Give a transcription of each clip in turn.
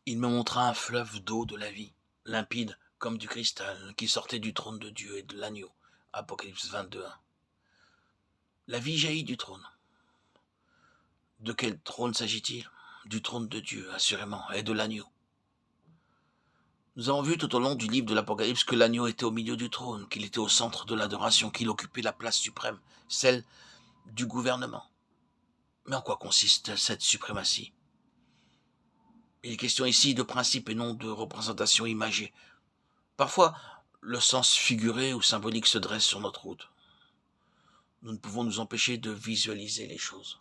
Il me montra un fleuve d'eau de la vie, limpide comme du cristal, qui sortait du trône de Dieu et de l'agneau. Apocalypse 22:1. La vie jaillit du trône. De quel trône s'agit-il? Du trône de Dieu, assurément, et de l'agneau. Nous avons vu tout au long du livre de l'Apocalypse que l'agneau était au milieu du trône, qu'il était au centre de l'adoration, qu'il occupait la place suprême, celle du gouvernement. Mais en quoi consiste cette suprématie? Il est question ici de principe et non de représentation imagée. Parfois, le sens figuré ou symbolique se dresse sur notre route. Nous ne pouvons nous empêcher de visualiser les choses.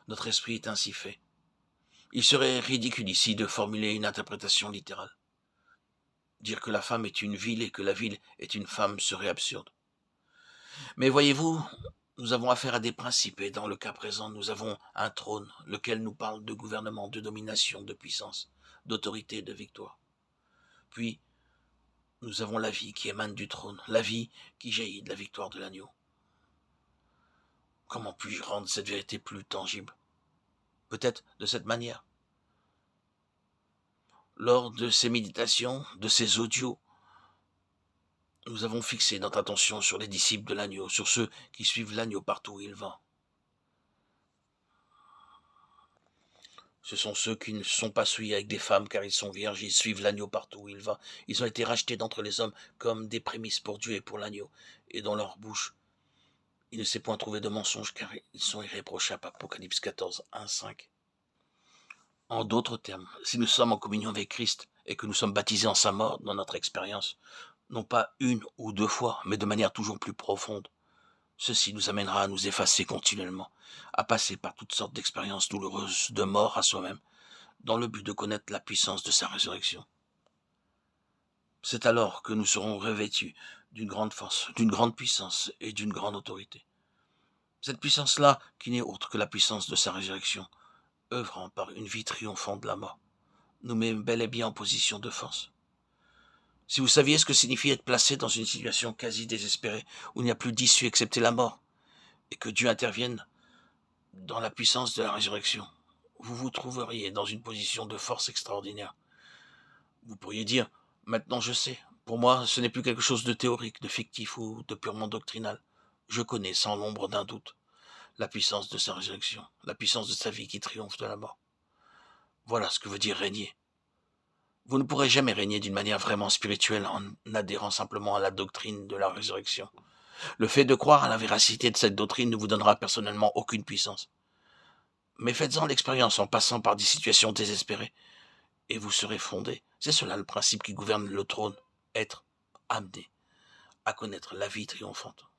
Notre esprit est ainsi fait. Il serait ridicule ici de formuler une interprétation littérale. Dire que la femme est une ville et que la ville est une femme serait absurde. Mais voyez-vous, nous avons affaire à des principes et dans le cas présent, nous avons un trône, lequel nous parle de gouvernement, de domination, de puissance, d'autorité, de victoire. Puis, nous avons la vie qui émane du trône, la vie qui jaillit de la victoire de l'agneau. Comment puis-je rendre cette vérité plus tangible? Peut-être de cette manière. Lors de ces méditations, de ces audios, nous avons fixé notre attention sur les disciples de l'agneau, sur ceux qui suivent l'agneau partout où il va. Ce sont ceux qui ne sont pas souillés avec des femmes car ils sont vierges, ils suivent l'agneau partout où il va. Ils ont été rachetés d'entre les hommes comme des prémices pour Dieu et pour l'agneau. Et dans leur bouche, il ne s'est point trouvé de mensonge car ils sont irréprochables. Apocalypse 14, 1, 5. En d'autres termes, si nous sommes en communion avec Christ et que nous sommes baptisés en sa mort dans notre expérience, non pas une ou deux fois, mais de manière toujours plus profonde, ceci nous amènera à nous effacer continuellement, à passer par toutes sortes d'expériences douloureuses de mort à soi-même, dans le but de connaître la puissance de sa résurrection. C'est alors que nous serons revêtus d'une grande force, d'une grande puissance et d'une grande autorité. Cette puissance-là, qui n'est autre que la puissance de sa résurrection, œuvrant par une vie triomphante de la mort, nous met bel et bien en position de force. Si vous saviez ce que signifie être placé dans une situation quasi désespérée, où il n'y a plus d'issue excepté la mort, et que Dieu intervienne dans la puissance de la résurrection, vous vous trouveriez dans une position de force extraordinaire. Vous pourriez dire, maintenant je sais, pour moi ce n'est plus quelque chose de théorique, de fictif ou de purement doctrinal. Je connais sans l'ombre d'un doute la puissance de sa résurrection, la puissance de sa vie qui triomphe de la mort. Voilà ce que veut dire régner. Vous ne pourrez jamais régner d'une manière vraiment spirituelle en adhérant simplement à la doctrine de la résurrection. Le fait de croire à la véracité de cette doctrine ne vous donnera personnellement aucune puissance. Mais faites-en l'expérience en passant par des situations désespérées, et vous serez fondé. C'est cela le principe qui gouverne le trône, être amené à connaître la vie triomphante.